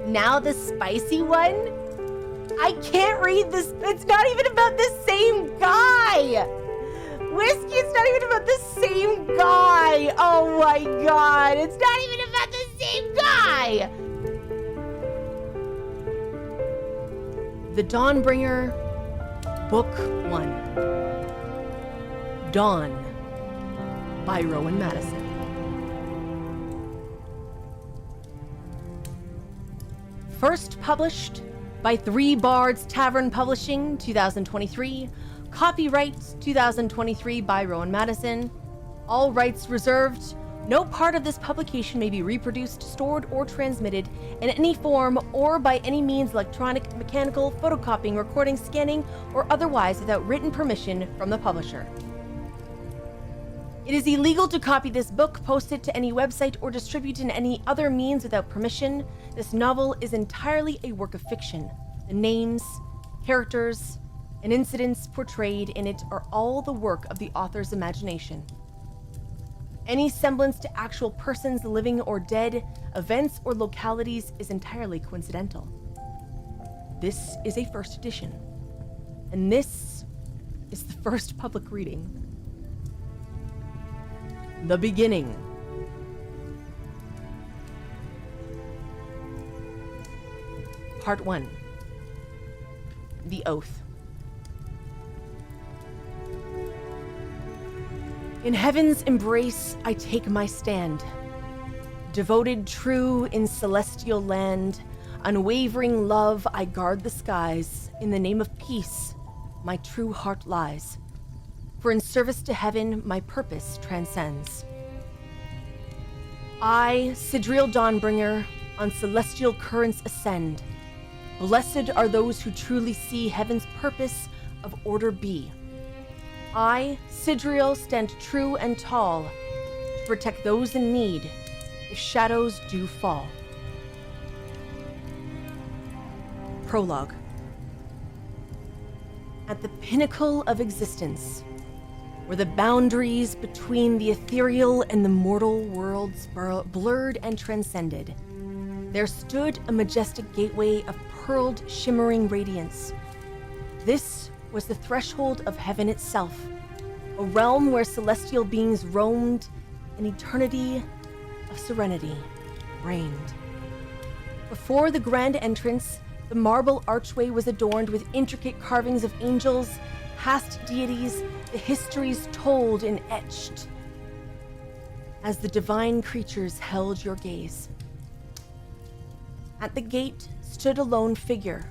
Now the spicy one? I can't read this. It's not even about the same guy. Whiskey, it's not even about the same guy. Oh my god. It's not even about the same guy. The Dawnbringer, Book 1. Dawn by Rowan Madison. First published by Three Bards Tavern Publishing, 2023. Copyright 2023 by Rowan Madison. All rights reserved. No part of this publication may be reproduced, stored, or transmitted in any form or by any means electronic, mechanical, photocopying, recording, scanning, or otherwise without written permission from the publisher. It is illegal to copy this book, post it to any website, or distribute in any other means without permission. This novel is entirely a work of fiction. The names, characters, and incidents portrayed in it are all the work of the author's imagination. Any semblance to actual persons, living or dead, events or localities is entirely coincidental. This is a first edition, and this is the first public reading. The beginning. Part 1. The Oath. In heaven's embrace, I take my stand. Devoted true in celestial land, unwavering love, I guard the skies. In the name of peace, my true heart lies. For in service to heaven, my purpose transcends. I, Sidriel Dawnbringer, on celestial currents ascend. Blessed are those who truly see heaven's purpose of order be. I, Sidriel, stand true and tall to protect those in need if shadows do fall. Prologue. At the pinnacle of existence, where the boundaries between the ethereal and the mortal worlds blurred and transcended, there stood a majestic gateway of pearled, shimmering radiance. This was the threshold of heaven itself, a realm where celestial beings roamed, an eternity of serenity reigned. Before the grand entrance, the marble archway was adorned with intricate carvings of angels, past deities, the histories told and etched as the divine creatures held your gaze. At the gate stood a lone figure,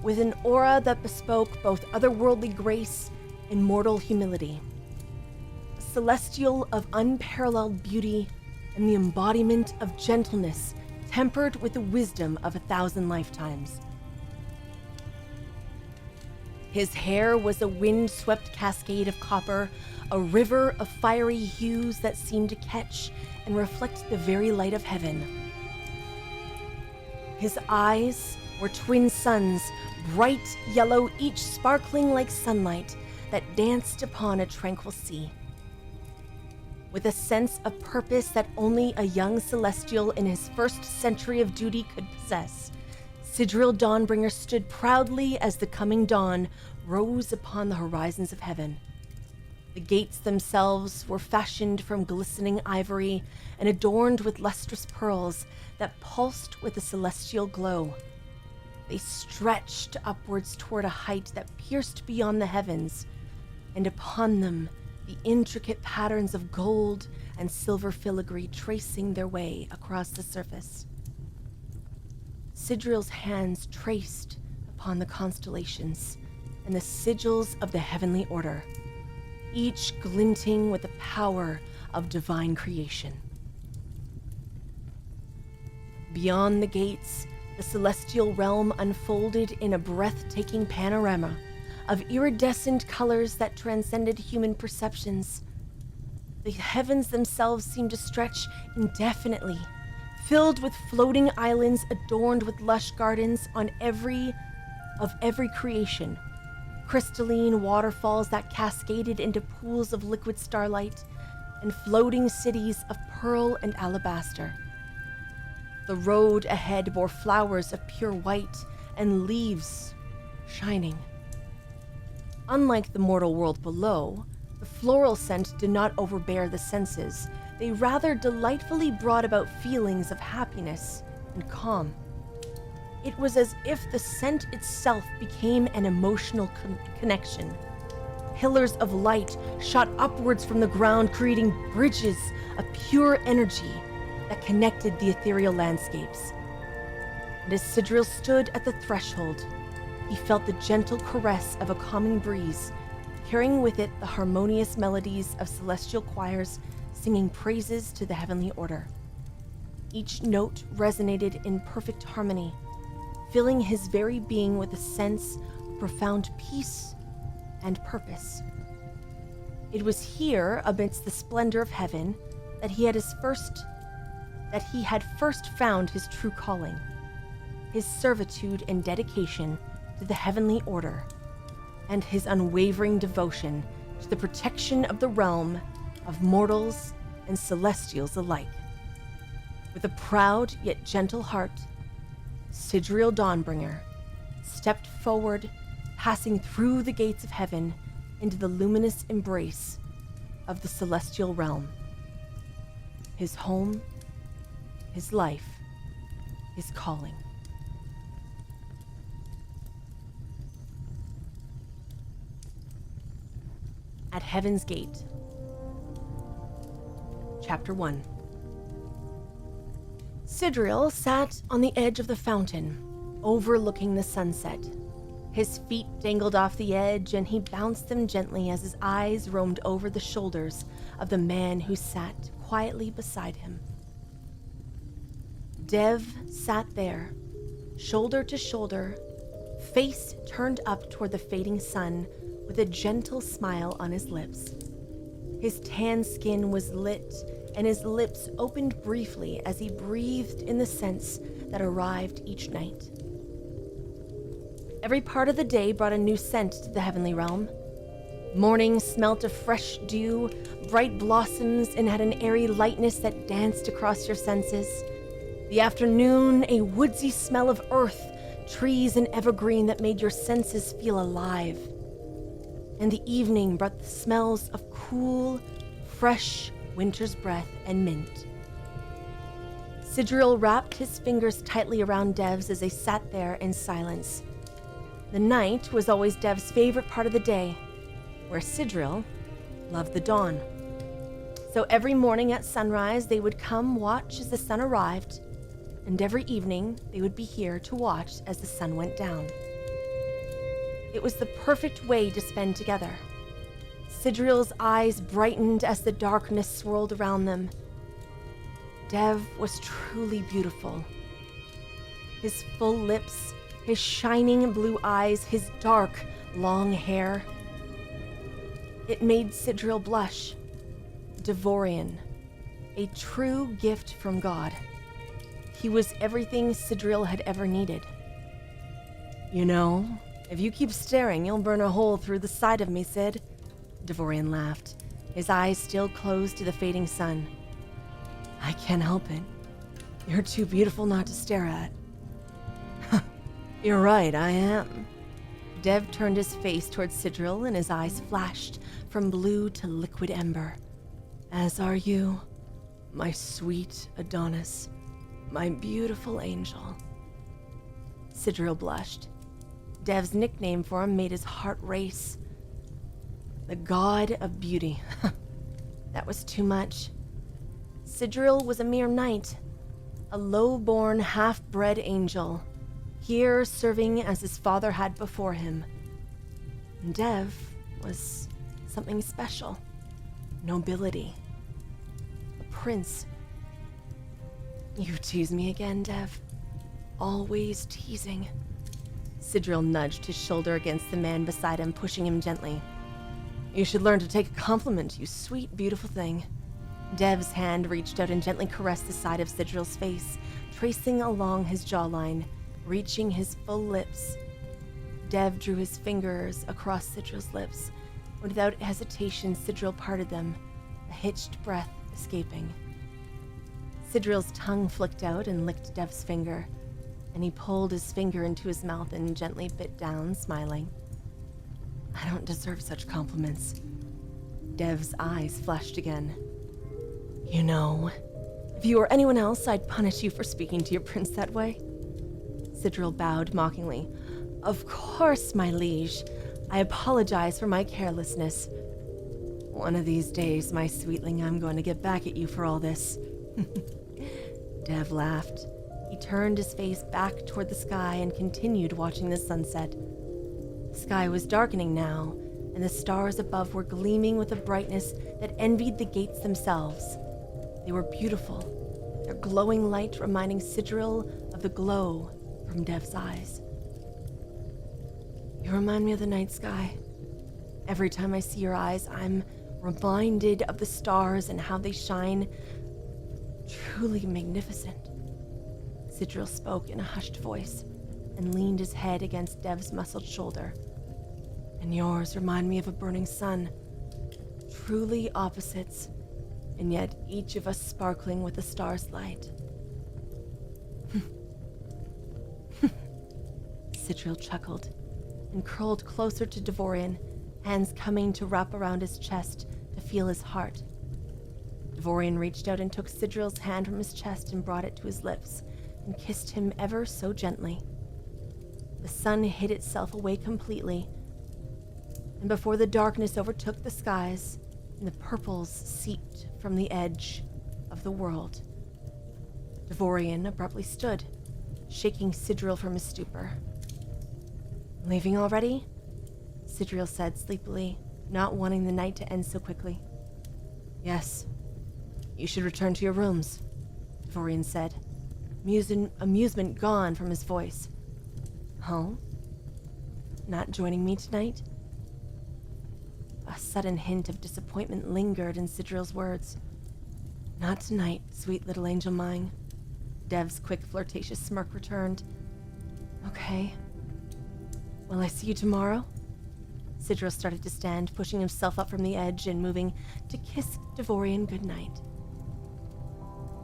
with an aura that bespoke both otherworldly grace and mortal humility. A celestial of unparalleled beauty and the embodiment of gentleness tempered with the wisdom of 1,000 lifetimes. His hair was a wind-swept cascade of copper, a river of fiery hues that seemed to catch and reflect the very light of heaven. His eyes were twin suns, bright yellow, each sparkling like sunlight that danced upon a tranquil sea. With a sense of purpose that only a young celestial in his first century of duty could possess, Sidriel Dawnbringer stood proudly as the coming dawn rose upon the horizons of heaven. The gates themselves were fashioned from glistening ivory and adorned with lustrous pearls that pulsed with a celestial glow. They stretched upwards toward a height that pierced beyond the heavens, and upon them the intricate patterns of gold and silver filigree tracing their way across the surface. Sidriel's hands traced upon the constellations and the sigils of the heavenly order, each glinting with the power of divine creation. Beyond the gates, the celestial realm unfolded in a breathtaking panorama of iridescent colors that transcended human perceptions. The heavens themselves seemed to stretch indefinitely, filled with floating islands adorned with lush gardens of every creation, crystalline waterfalls that cascaded into pools of liquid starlight, and floating cities of pearl and alabaster. The road ahead bore flowers of pure white and leaves shining. Unlike the mortal world below, the floral scent did not overbear the senses. They rather delightfully brought about feelings of happiness and calm. It was as if the scent itself became an emotional connection. Pillars of light shot upwards from the ground, creating bridges of pure energy that connected the ethereal landscapes. And as Sidriel stood at the threshold, he felt the gentle caress of a calming breeze, carrying with it the harmonious melodies of celestial choirs singing praises to the heavenly order. Each note resonated in perfect harmony, filling his very being with a sense of profound peace and purpose. It was here, amidst the splendor of heaven, that he had first found his true calling, his servitude and dedication to the heavenly order, and his unwavering devotion to the protection of the realm of mortals and celestials alike. With a proud yet gentle heart, Sidriel Dawnbringer stepped forward, passing through the gates of heaven into the luminous embrace of the celestial realm. His home, his life, his calling. At Heaven's Gate. Chapter 1. Sidriel sat on the edge of the fountain, overlooking the sunset. His feet dangled off the edge, and he bounced them gently as his eyes roamed over the shoulders of the man who sat quietly beside him. Dev sat there, shoulder to shoulder, face turned up toward the fading sun, with a gentle smile on his lips. His tan skin was lit, and his lips opened briefly as he breathed in the scents that arrived each night. Every part of the day brought a new scent to the heavenly realm. Morning smelt of fresh dew, bright blossoms, and had an airy lightness that danced across your senses. The afternoon, a woodsy smell of earth, trees, and evergreen that made your senses feel alive. And the evening brought the smells of cool, fresh winter's breath and mint. Sidriel wrapped his fingers tightly around Dev's as they sat there in silence. The night was always Dev's favorite part of the day, where Sidriel loved the dawn. So every morning at sunrise, they would come watch as the sun arrived, and every evening they would be here to watch as the sun went down. It was the perfect way to spend together. Sidriel's eyes brightened as the darkness swirled around them. Dev was truly beautiful. His full lips, his shining blue eyes, his dark, long hair. It made Sidriel blush. Devorian, a true gift from God. He was everything Sidriel had ever needed. You know, if you keep staring, you'll burn a hole through the side of me, Sid. Devorian laughed, his eyes still closed to the fading sun. I can't help it. You're too beautiful not to stare at. You're right, I am. Dev turned his face towards Sidriel, and his eyes flashed from blue to liquid ember. As are you, my sweet Adonis, my beautiful angel. Sidriel blushed. Dev's nickname for him made his heart race. The god of beauty. That was too much. Sidriel was a mere knight, a low-born, half-bred angel, here serving as his father had before him. And Dev was something special. Nobility. A prince. You tease me again, Dev. Always teasing. Sidriel nudged his shoulder against the man beside him, pushing him gently. You should learn to take a compliment, you sweet, beautiful thing. Dev's hand reached out and gently caressed the side of Sidriel's face, tracing along his jawline, reaching his full lips. Dev drew his fingers across Sidriel's lips. Without hesitation, Sidriel parted them, a hitched breath escaping. Sidril's tongue flicked out and licked Dev's finger, and he pulled his finger into his mouth and gently bit down, smiling. I don't deserve such compliments. Dev's eyes flashed again. You know, if you were anyone else, I'd punish you for speaking to your prince that way. Sidril bowed mockingly. Of course, my liege. I apologize for my carelessness. One of these days, my sweetling, I'm going to get back at you for all this. Dev laughed. He turned his face back toward the sky and continued watching the sunset. The sky was darkening now, and the stars above were gleaming with a brightness that envied the gates themselves. They were beautiful, their glowing light reminding Sidril of the glow from Dev's eyes. You remind me of the night sky. Every time I see your eyes, I'm reminded of the stars and how they shine. Truly magnificent. Sidril spoke in a hushed voice and leaned his head against Dev's muscled shoulder. And yours remind me of a burning sun. Truly opposites, and yet each of us sparkling with the star's light. Sidril chuckled and curled closer to Devorian, hands coming to wrap around his chest to feel his heart. Devorian reached out and took Sidril's hand from his chest and brought it to his lips and kissed him ever so gently. The sun hid itself away completely, and before the darkness overtook the skies and the purples seeped from the edge of the world, Devorian abruptly stood, shaking Sidril from his stupor. Leaving already? Sidril said sleepily, not wanting the night to end so quickly. Yes. You should return to your rooms, Devorian said, amusement gone from his voice. Oh? Not joining me tonight? A sudden hint of disappointment lingered in Sidril's words. Not tonight, sweet little angel mine. Dev's quick flirtatious smirk returned. Okay. Will I see you tomorrow? Sidril started to stand, pushing himself up from the edge and moving to kiss Devorian goodnight.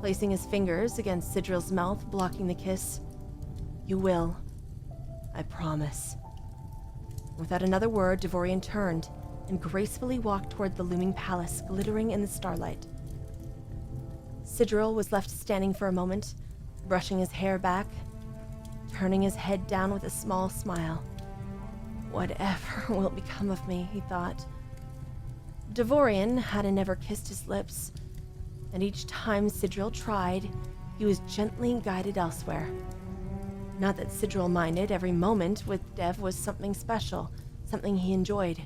Placing his fingers against Sidril's mouth, blocking the kiss. You will. I promise. Without another word, Devorian turned and gracefully walked toward the looming palace, glittering in the starlight. Sidril was left standing for a moment, brushing his hair back, turning his head down with a small smile. Whatever will become of me, he thought. Devorian hadn't ever kissed his lips, and each time Sidril tried, he was gently guided elsewhere. Not that Sidril minded, every moment with Dev was something special, something he enjoyed,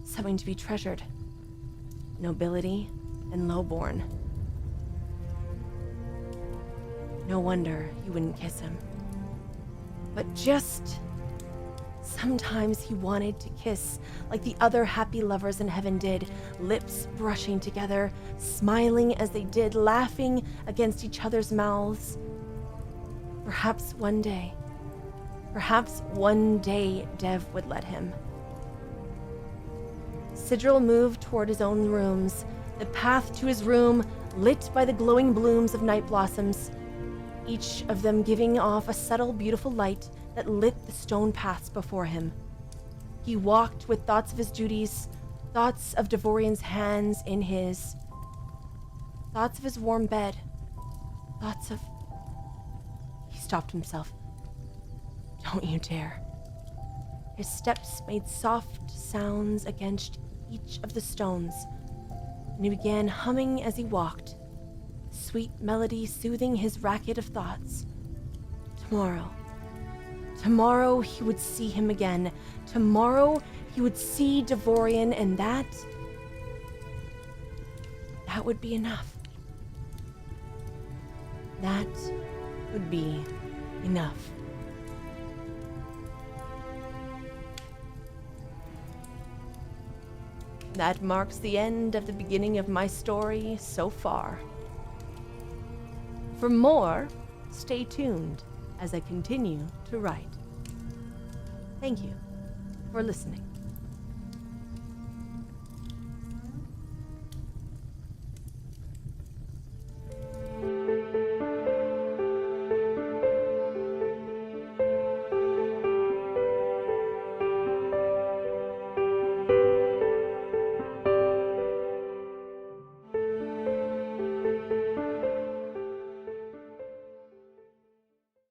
something to be treasured. Nobility and lowborn. No wonder he wouldn't kiss him. But just sometimes he wanted to kiss, like the other happy lovers in heaven did, lips brushing together, smiling as they did, laughing against each other's mouths. Perhaps one day Dev would let him. Sidril moved toward his own rooms, the path to his room lit by the glowing blooms of night blossoms, each of them giving off a subtle, beautiful light that lit the stone paths before him. He walked with thoughts of his duties, thoughts of Devorian's hands in his, thoughts of his warm bed, thoughts of... He stopped himself. Don't you dare. His steps made soft sounds against each of the stones, and he began humming as he walked, sweet melody soothing his racket of thoughts. Tomorrow he would see him again. Tomorrow he would see Devorian, and that would be enough. That would be enough. That marks the end of the beginning of my story so far. For more, stay tuned as I continue to write. Thank you for listening.